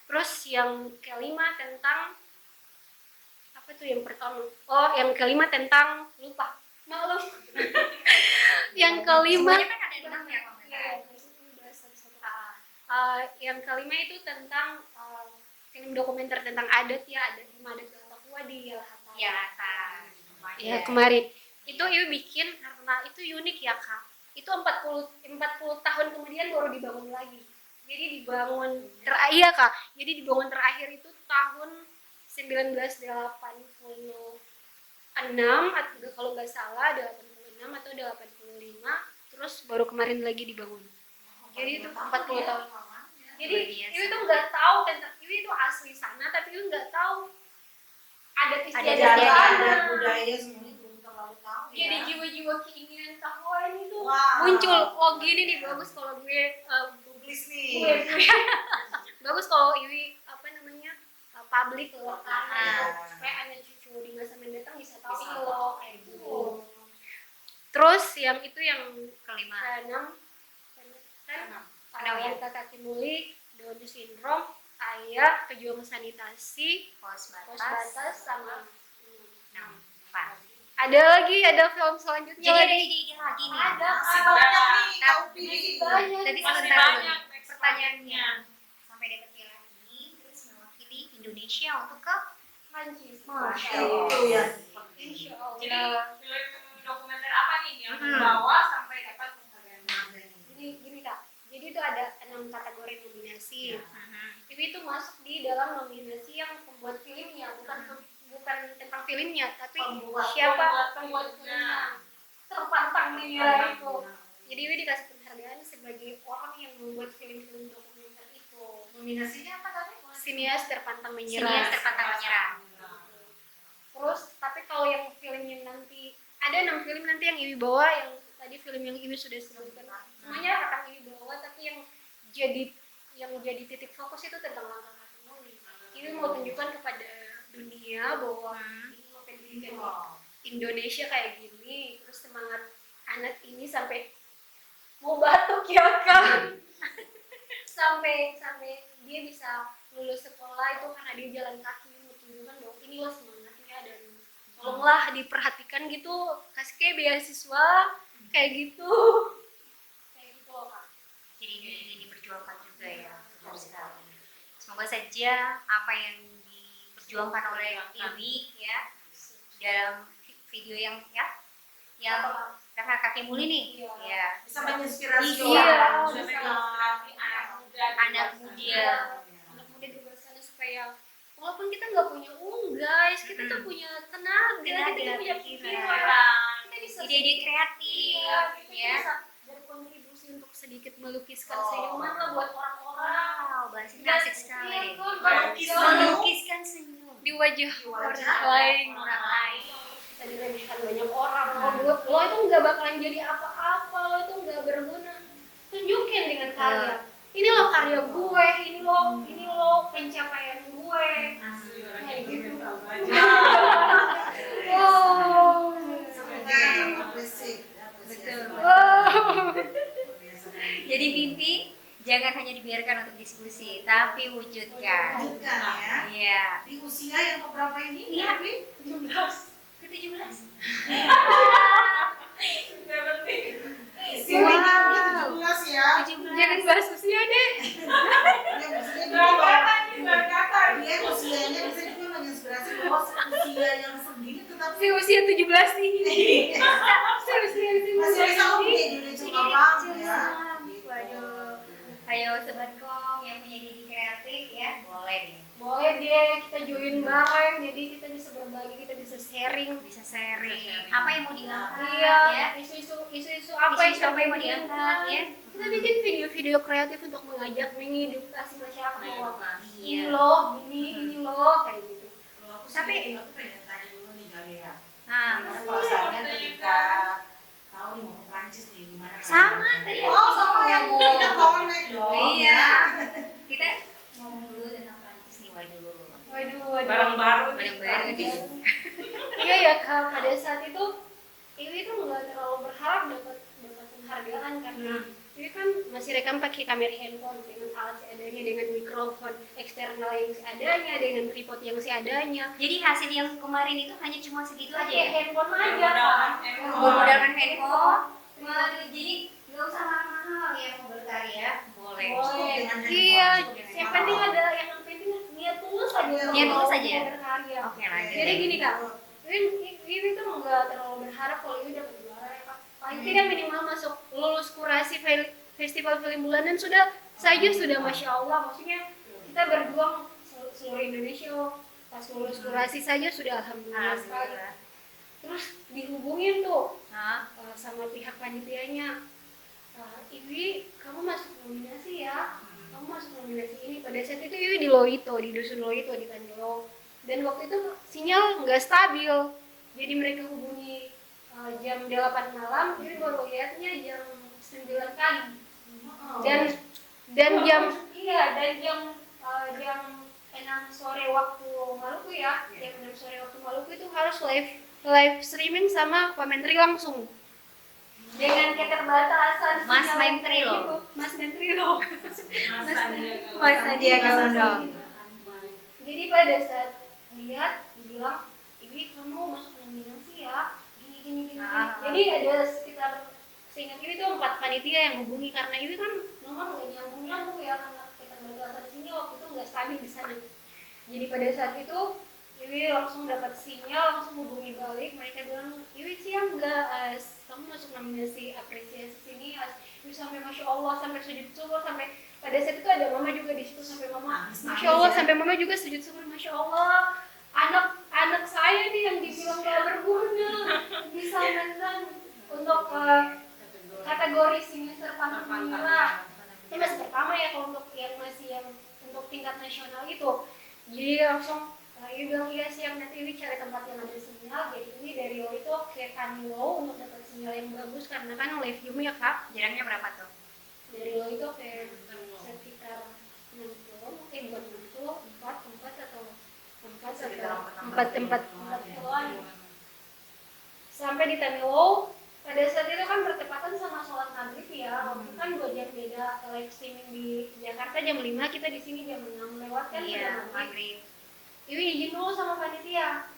Terus yang kelima tentang apa tuh yang pertama? Oh, yang kelima tentang lupa. Maklum. Yang kelima Semuanya kan ada 6 ya komentar. Yang kelima itu tentang film dokumenter tentang adat ya, ada 5 adat Papua di Yalahata. Ya kemarin itu Iwi bikin karena itu unik ya kak. Itu 40 tahun kemudian baru dibangun lagi. Jadi dibangun terakhir kak. Jadi dibangun terakhir itu tahun 1986 atau kalau nggak salah 86 atau 85. Terus baru kemarin lagi dibangun. Jadi itu 40 tahun. Jadi Iwi tuh nggak tahu tentang, Iwi itu asli sana tapi Iwi nggak tahu adat istiadat Ada budaya semuanya belum terlalu tahu ya. Jadi jiwa-jiwa keinginan tahu ini tuh Wah. muncul. Oh gini nih, bagus kalau gue Publis nih. bagus kalau Iwi apa namanya publik loh, Ah. supaya anak cucu di masa mendatang bisa tahu loh kayak gitu. Terus yang itu yang Kelima. keenam kan yang kaki muli, Down syndrome, ayah, pejuang sanitasi, Pos pos batas. batas sama 4. ada film selanjutnya Jadi ada lagi. ide-ide lagi nih. Ada. Masih banyak nih, kau pilih. Banyak. Tadi Masih sebentar dulu. banyak Pertanyaannya. Sampai dapat piala ini, terus mewakili Indonesia untuk ke Prancis. Itu ya. Insya Jadi Allah. film dokumenter apa nih yang Hmm. dibawa sampai dapat penghargaan? Gini kak. Jadi itu ada 6 kategori nominasi. Iwi itu masuk di dalam nominasi yang pembuat filmnya, bukan tentang filmnya, tapi siapa pembuat filmnya terpantang menilai itu. Jadi Iwi dikasih penghargaan sebagai orang yang membuat film-film dokumenter itu. Nominasinya apa tadi? Sinias terpantang Sinias menyerah. terpantang menyerah. Terus tapi kalau yang film yang nanti ada 6 film nanti yang Iwi bawa, yang tadi film yang Iwi sudah sebutkan semuanya akan Iwi bawa, tapi yang jadi titik fokus itu tentang langkah kaki Muli. Iwi mau tunjukkan kepada dunia bahwa ini pendidikan Indonesia kayak gini, terus semangat anak ini sampai mau batuk ya kan. sampai dia bisa lulus sekolah itu karena dia jalan kaki, menunjukkan bahwa inilah semangatnya, dan tolonglah diperhatikan gitu, kasih kayak beasiswa kayak gitu loh Kak. Jadi ini ingin diperjuangkan juga ya, benar sekali. Semoga saja apa yang diperjuangkan oleh Iwi ya dalam video yang kakak kaki muli nih, Iya. ya Bisa menginspirasi Iya, orang. bisa menginspirasi anak muda. Anak muda di luar sana supaya walaupun kita nggak punya uang guys, kita tuh punya tenaga, kita tuh punya pikiran, kita bisa Ide-ide kreatif, iya, kita ya. bisa berkontribusi untuk sedikit melukiskan senyuman lah buat orang-orang. Wow, bahasanya Dan- asik sekali. iya, deh. kan, Melukiskan senyum di wajah orang lain. orang lain. Kita diremehkan banyak orang. Lo itu nggak bakalan jadi apa-apa, lo itu nggak berguna. Tunjukin dengan karya. Ini lo karya gue, ini lo pencapaian gue. Kayak gitu. Wow. Semoga appreciate. Wow. Jadi mimpi jangan hanya dibiarkan untuk diskusi, tapi wujudkan. Bukan ya. Iya. Di usia yang keberapa ini? Iya. Dewi? Ke-17. Usia wow. 17 ya. 17. Jangan bahas usia deh. Ya, maksudnya dia usianya bisa juga menginspirasi bahwa usia yang segini tetap Si usia 17 nih. Si usia 17. masih bisa oke di coba paham ya. Waduh. Ayo sobat Kong yang punya ide kreatif ya, boleh nih. Boleh deh, kita join bareng, jadi kita bisa berbagi, kita bisa sharing. Bisa sharing. Apa yang mau diangkat Iya, ya? isu-isu apa Isu-isu apa yang mau diangkat ya? Kita bikin video-video kreatif untuk mengajak mengedukasi masyarakat bahwa ini Iya. loh, ini loh, kayak gitu. Tapi- aku pengen tanya dulu nih kali ya. Nah, Perasaannya ketika tahu nih mau ke Prancis nih gimana? sama tadi. Oh, sama yang mau. kita connect dong. Iya. ya. Kita ngomong dulu tentang Prancis nih, waduh. Waduh. barang baru Barang-barang nih. Iya ya Kak, pada saat itu Iwi tuh nggak terlalu berharap dapat penghargaan karena Iwi kan masih rekam pakai kamera handphone dengan alat seadanya, dengan mikrofon eksternal yang seadanya, dengan tripod yang seadanya. Jadi hasil yang kemarin itu hanya cuma segitu aja Pakai ya? handphone aja Kak. Menggunakan handphone. Waduh, jadi nggak usah mahal-mahal ya mau berkarya. Boleh. Boleh. dengan Iya, handphone. yang penting ada yang penting niat tulus aja. Niat tulus aja. Mau berkarya. Oke, lanjut. Jadi gini Kak, Iwi tuh nggak terlalu berharap kalau Iwi dapat juara ya Kak. Paling tidak minimal masuk lulus kurasi festival film bulanan sudah Masya Allah. Maksudnya kita berjuang seluruh Indonesia, pas lulus kurasi saja sudah alhamdulillah sekali. Alhamdulillah. Terus dihubungin tuh Hah? sama pihak panitianya, Iwi kamu masuk nominasi ya, kamu masuk nominasi ini. Pada saat itu Iwi di Loito, di dusun Loito di Tanjung, dan waktu itu sinyal nggak stabil, jadi mereka hubungi jam 8 malam, Iwi baru lihatnya jam 9 pagi. Dan jam jam 6 sore waktu Maluku ya, jam 6 sore waktu Maluku itu harus live streaming sama Pak Menteri langsung. Dengan keterbatasan Mas sinyal Menteri kayak loh. gitu. Mas Menteri loh. Mas Sandiaga Uno. Jadi pada saat lihat dibilang, Iwi kamu masuk nominasi ya, gini. Jadi ada sekitar, seingat Iwi tuh 4 panitia yang hubungi karena Iwi kan nomor nggak nyambung ya karena keterbatasan sinyal waktu itu nggak stabil di sana. Jadi pada saat itu Iwi langsung dapat sinyal, langsung hubungi balik. Mereka bilang, Iwi siap nggak? Kamu masuk nominasi apresiasi sini. Iwi sampai Masya Allah, sampai sujud syukur, sampai pada saat itu ada mama juga di situ, sampai mama Masya Allah, sampai mama juga sujud syukur. Masya Allah, anak saya nih yang dibilang gak berguna bisa menang untuk kategori sinister pantang menyerah. itu masih pertama ya kalau untuk yang masih yang untuk tingkat nasional itu. Jadi langsung Iwi bilang iya siap, nanti Iwi cari tempat yang ada sinyal. Jadi ini dari lo itu ke Kanilo untuk dapat sinyal yang bagus karena kan live Zoom ya kak. Jaraknya berapa tuh? Dari lo itu ke sekitar 6 kilo, bukan 6 kilo, 4 atau 4 kiloan. Sampai di Tanilo, pada saat itu kan bertepatan sama sholat maghrib ya. Waktu kan 2 jam beda, live streaming di Jakarta jam 5, kita di sini jam 6 lewat kan Iya, sudah maghrib. maghrib. Iwi izin dulu sama panitia.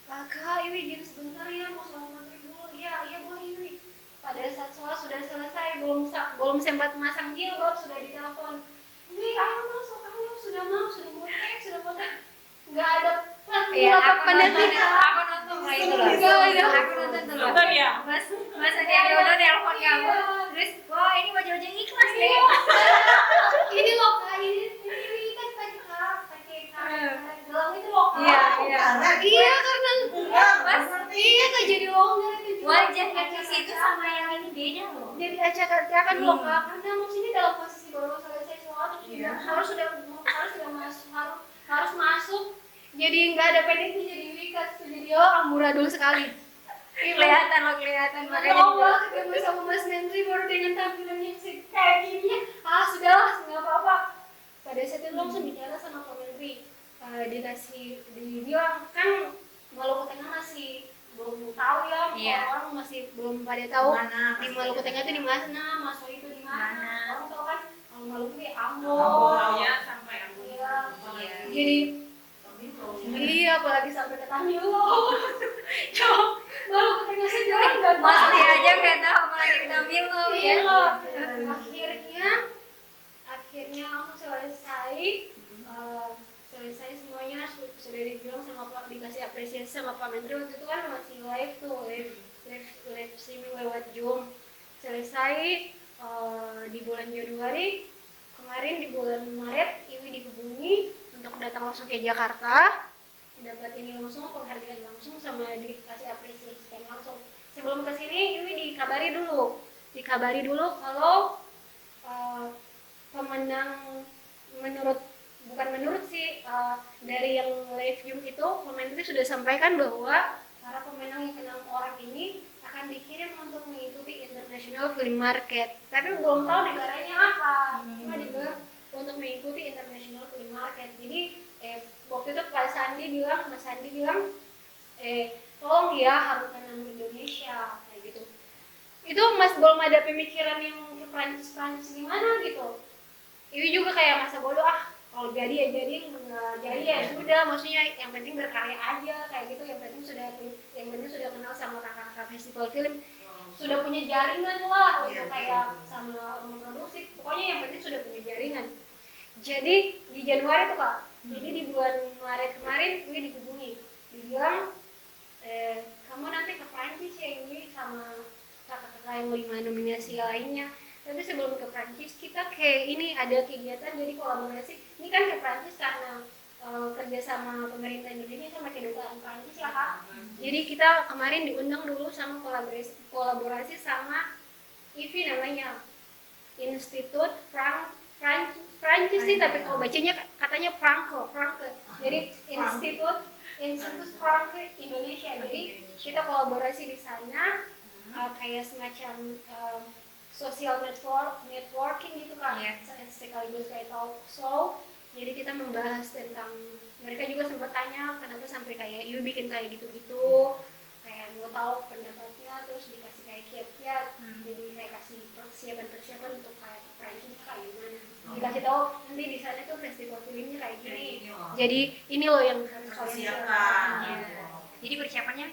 Kak, Iwi izin sebentar ya, mau sholat maghrib dulu. Iya boleh Iwi. Pada saat sholat sudah selesai, belum sempat masang jilbab, sudah ditelepon. Iwi, ayo masuk, sudah mau cek. Nggak ada Iya, aku panitia. nonton mulai itu loh. Aku nonton tuh loh. Nonton ya? Mas Sandiaga Uno nelpon kamu. Terus, wah ini mau jauh ikhlas deh. Ini loh kak, ini kan pakai gelang itu loh kak. Iya. Iya karena Mas, iya kak jadi longgar itu juga. wajah kaki situ sama yang ini beda loh. Jadi acak-acakan loh kak, karena maksudnya dalam posisi baru selesai sholat harus masuk. Jadi nggak ada pendeknya, jadi wikat tuh, jadi amburadul sekali. Kelihatan Makanya makanya. Allah ketemu sama Mas Menteri baru dengan tampilan yang kayak gini. Sudahlah, nggak apa-apa. Pada saat itu langsung bicara sama Pak Menteri. Dibilang kan Maluku Tengah masih belum tahu ya, Iya. orang masih belum pada tahu Mana, di Maluku Tengah itu di mana, Maso itu di mana. Mana. Orang tahu kan kalau Maluku di Ambon. Ambon. Ya sampai aku. Iya. Iya. Jadi iya, apalagi sampai ke Tamilo. Coba Maluku Tengah sendiri nggak Mas tahu. dia aja nggak tahu apalagi kita bilang ya. Iya. Akhirnya langsung selesai semuanya, sudah dibilang sama Pak, dikasih apresiasi sama Pak Menteri. Waktu itu kan masih live tuh, live streaming lewat Zoom. Selesai di bulan Januari, kemarin di bulan Maret Iwi dihubungi untuk datang langsung ke Jakarta, dapat ini langsung, penghargaan langsung sama dikasih apresiasi langsung. Sebelum kesini Iwi dikabari dulu kalau pemenang dari yang live Zoom itu Pak Menteri sudah sampaikan bahwa para pemenang yang 6 orang ini akan dikirim untuk mengikuti International Film Market. Tapi belum tahu negaranya apa. Cuma dibilang untuk mengikuti International Film Market. Jadi waktu itu Mas Sandi bilang tolong ya haruskan nama Indonesia kayak gitu. Itu Mas belum ada pemikiran yang ke Prancis gimana gitu. Iwi juga kayak masa bodoh, kalau jadi ya jadi, nggak jadi ya sudah, maksudnya yang penting berkarya aja kayak gitu. Yang penting sudah kenal sama kakak-kakak festival film, sudah punya jaringan lah untuk kayak sama produksi, pokoknya yang penting sudah punya jaringan. Jadi di Januari tuh kak, jadi di bulan Maret kemarin Iwi dihubungi, dibilang kamu nanti ke Prancis ya Iwi sama kakak-kakak yang 5 nominasi lainnya. Tapi sebelum ke Prancis kita kayak ini ada kegiatan, jadi kolaborasi. Ini kan ke Prancis karena kerja sama pemerintah Indonesia sama kedutaan Prancis ya kak. Jadi kita kemarin diundang dulu sama kolaborasi sama IFI namanya Institut Prancis sih, tapi kalau bacanya katanya Franco. Jadi Institut Franco Indonesia. Jadi kita kolaborasi di sana kayak semacam social networking gitu kan, sekaligus kayak talk show. Jadi kita membahas tentang, mereka juga sempat tanya kenapa sampai kayak you bikin kayak gitu-gitu, kayak mau tahu pendapatnya, terus dikasih kayak kiat-kiat. Jadi kayak kasih persiapan untuk kayak Prancis kayak gimana, dikasih tahu nanti di sana tuh festival filmnya kayak gini. Jadi ini loh yang harus kalian siapkan. Jadi persiapannya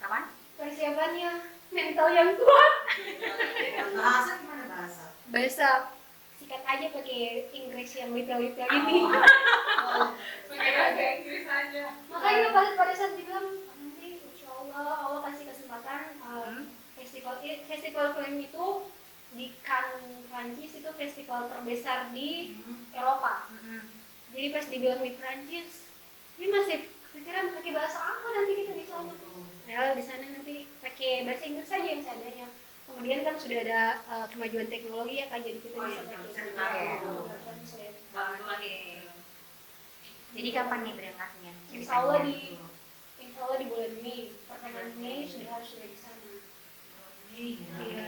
kapan? Persiapannya mental yang kuat. Bahasa gimana bahasa? Bahasa sikat aja pakai Inggris yang little-little gini. Pakai bahasa Inggris aja. Makanya pada saat dibilang nanti insya Allah kasih kesempatan festival film itu di Cannes Prancis, itu festival terbesar di Eropa. Jadi pas dibilang di Prancis, ini masih pikiran pakai bahasa apa nanti kita di sana. Nah, di sana nanti pakai bahasa Inggris saja yang seadanya. kemudian kan sudah ada kemajuan teknologi ya kan, jadi kita bisa pakai translate. Oke. Jadi kapan nih berangkatnya? Insya Allah di bulan Mei, pertengahan Mei sudah di sana. Iya.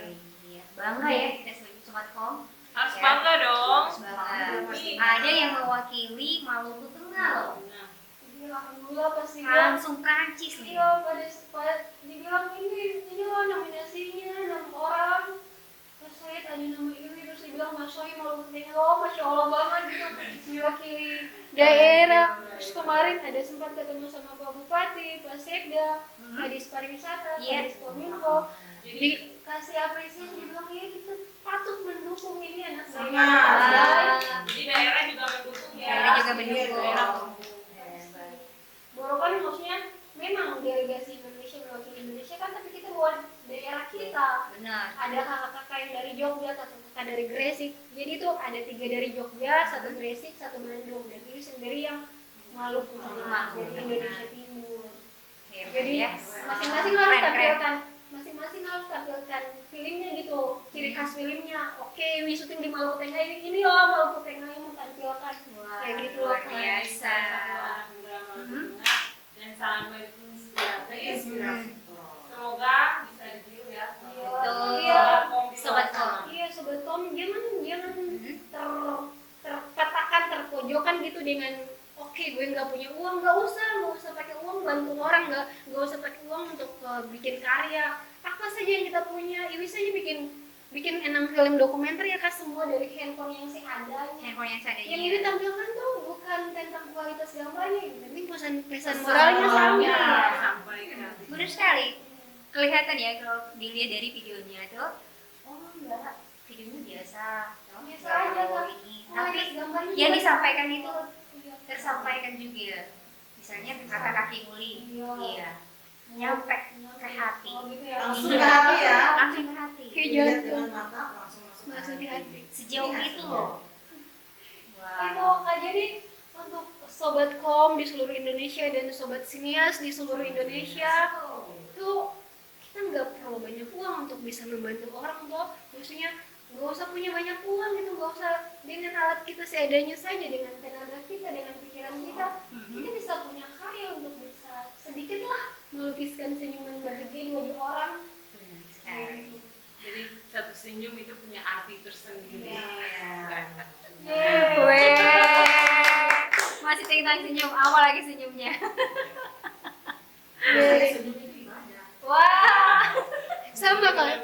Bangga ya kita sebagai Sobat Kom. Harus Ya. bangga dong. Bangga. Ada yang mewakili Maluku Tengah loh. Jadi alhamdulillah pasti Langsung Prancis nih. iya pada dibilang ini loh nominasinya 6 orang. Terus saya tanya nama ini terus dibilang Mas Sohi Maluku Tengah, oh Masya Allah banget gitu diwakili daerah. Terus kemarin ada sempat ketemu sama Pak Bupati, Pak Sekda, Kadis Pariwisata, Iya. Kadis Kominfo, dikasih apresiasi, dibilang ya kita patut mendukung ini anak saya. Jadi daerah juga mendukung ya. Daerah juga mendukung. Daerah Boro kan maksudnya memang delegasi Indonesia mewakili Indonesia kan, tapi kita bawa daerah kita. Benar. Ada kakak-kakak yang dari Jogja, kakak dari Gresik. Jadi itu ada 3 dari Jogja, 1 Gresik, 1 Bandung. Dan ini sendiri yang Maluku Tengah, dari Indonesia Timur. Jadi masing-masing harus tampilkan filmnya gitu, ciri khas filmnya. Oke, Wi syuting di Maluku Tengah ini loh Maluku Tengah yang mau tampilkan. Kayak gitu loh. Luar biasa. Dan salam baik inspirasi. Semoga bisa ditiru ya. Iya. Sobat Kom. Iya, Sobat Kom, jangan terpetakan, terpojokan gitu dengan oke, gue nggak punya uang, nggak usah pakai uang bantu orang, nggak usah pakai uang untuk bikin karya. Apa saja yang kita punya, Iwi saja bikin 6 film dokumenter ya kak, semua dari handphone yang seadanya. Handphone yang seadanya. Yang ini tampilkan tuh bukan tentang kualitas gambarnya, tapi pesan moralnya sama. Sampaikan. Benar sekali. Kelihatan ya kalau dilihat dari videonya tuh. Oh enggak, videonya biasa. Biasa aja, Kak. Ini. Tapi Gambarnya yang juga- disampaikan itu Iya. tersampaikan juga. Misalnya kata kaki uli. Iya. Iya. Nyampe ke hati. Oh, gitu ya. Langsung ke hati ya. Langsung ke hati. Kayak Lihat jantung. dengan mata langsung Masuk di hati. Sejauh itu loh. Itu Kak, jadi untuk Sobat Kom di seluruh Indonesia dan Sobat Sinias di seluruh Indonesia tuh kita nggak perlu banyak uang untuk bisa membantu orang toh. Maksudnya nggak usah punya banyak uang gitu, nggak usah, dengan alat kita seadanya saja, dengan tenaga kita, dengan pikiran kita, kita bisa punya karya untuk bisa sedikit lah melukiskan senyuman bahagia di wajah orang. Sekali. Jadi satu senyum itu punya arti tersendiri. Masih tentang senyum, apa lagi senyumnya? Wah, sama kan?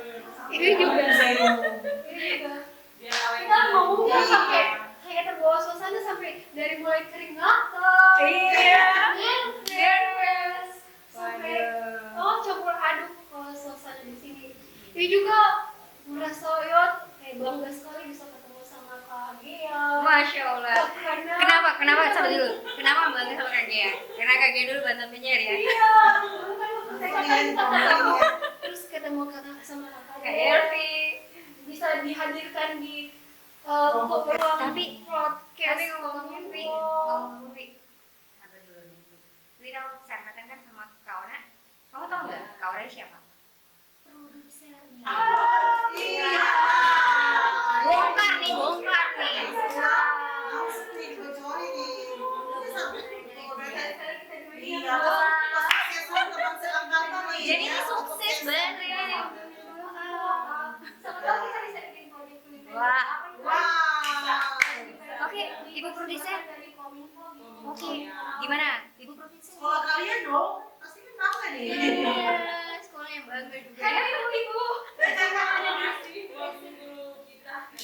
Ini juga. Kita ngomongnya sampai kayak terbawa suasana, sampai dari mulai kering ngakak, Iya. nervous, sampai campur aduk suasana di sini. Ini juga merasa kayak bangga sekali bisa ketemu sama Kak Gia. Masya Allah. Karena Kenapa coba dulu? Kenapa bangga sama Kak Gia? Karena Kak Gia dulu bantuan penyiar ya. iya, terus ketemu kakak sama kakak Kak Elvi. bisa dihadirkan di Tapi podcast. ngomong movie. Sabar dulu nih. Jadi kamu sahabatan kan sama Kak Ona. Kamu tahu nggak Kak Ona ini siapa? Iya. Bongkar nih. Langsung nih dibocorin nih. Iya. Wah. Kesuksesan teman seangkatan nih. Jadi ini sukses banget. Sama tahu kita bisa bikin project klip. Wah. Wah. Oke, Ibu produser. Dari Kominfo gitu. Oke, gimana? Ibu produser. Sekolah kalian dong. Pasti kan bangga nih. Iya, sekolah yang bangga juga. Hai ibu.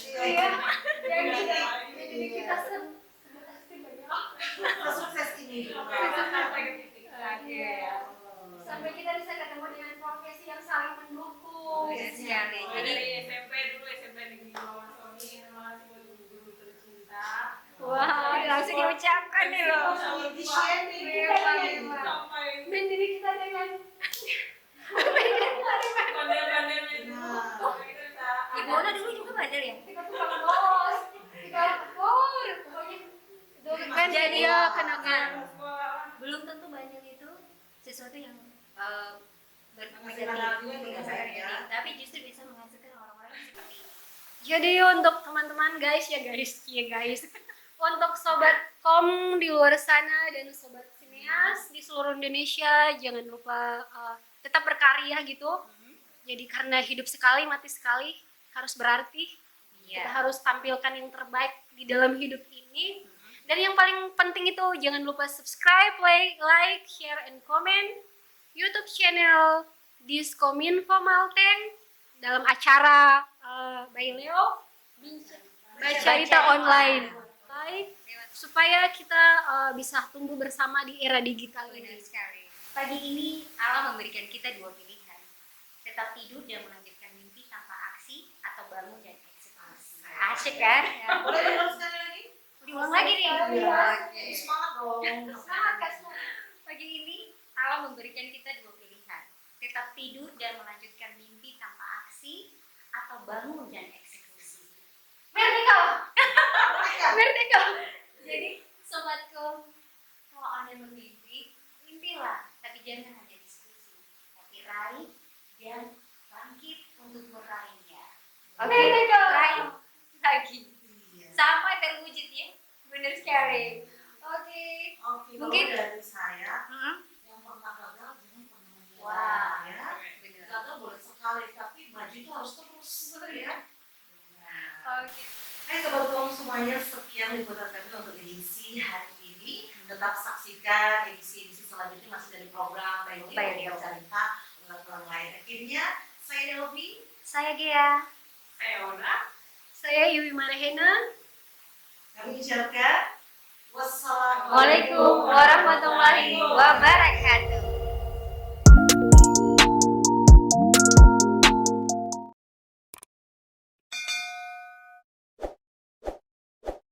Iya. Jadi kita pasti banyak. Sukses ini. Sampai kita bisa ketemu dengan profesi yang saling mendukung. Iya sekali. Jadi Jadi SMP Negeri Mama Sony, terima kasih buat guru-guru tercinta. wah, langsung diucapkan nih loh. Di share nih. Sampai Dan diri kita dengan bandel-bandel itu. Ibu Ona dulu juga bandel ya? kita tuh kalau bolos, kita pokoknya itu kan Jadi dia kenakalan. belum tentu bandel itu sesuatu yang Ngasih pandangan juga tidak baik ya. tapi justru bisa menghasilkan orang-orang seperti ini. Jadi untuk teman-teman guys, untuk sobat kom di luar sana dan sobat sineas di seluruh Indonesia, jangan lupa tetap berkarya gitu. Jadi karena hidup sekali mati sekali, harus berarti kita harus tampilkan yang terbaik di dalam hidup ini. Dan yang paling penting itu jangan lupa subscribe, like, share, and comment YouTube channel Diskominfo Malteng dalam acara by Leo Baca Ita Online. Like, supaya kita bisa tumbuh bersama di era digital Benar ini. sekali. Pagi ini Allah memberikan kita dua pilihan. Tetap tidur dan melanjutkan mimpi tanpa aksi atau bangun dan eksekusi. Asik kan? Ya. Boleh diulang sekali lagi? Diulang lagi nih. Iya. Oke. Semangat dong. Semangat Kak, semangat. Pagi ini Allah memberikan kita dua pilihan. Tetap tidur dan melanjutkan mimpi tanpa aksi atau bangun dan eksekusi. Merdeka. Merdeka. Jadi sobatku, kalau Anda bermimpi, mimpilah, tapi jangan hanya diskusi, tapi raih dan bangkit untuk meraihnya. Merdeka. Raih lagi. Iya. Sampai terwujud ya. Benar sekali. Oke. Oke, Mungkin kalau dari saya yang pernah gagal jangan pernah menyerah Wah. ya. Benar. Gagal boleh sekali tapi maju itu harus terus ya. Oke. Hai sobat kom semuanya, sekian liputan kami untuk edisi hari ini. Tetap saksikan edisi-edisi selanjutnya masih dari program Bayu Bayu. Cerita orang lain. Akhirnya saya Delvi. Saya Gia. Saya Ona. Saya Yui Marahena. Kami ucapkan wassalamualaikum Waalaikumsalam warahmatullahi wabarakatuh.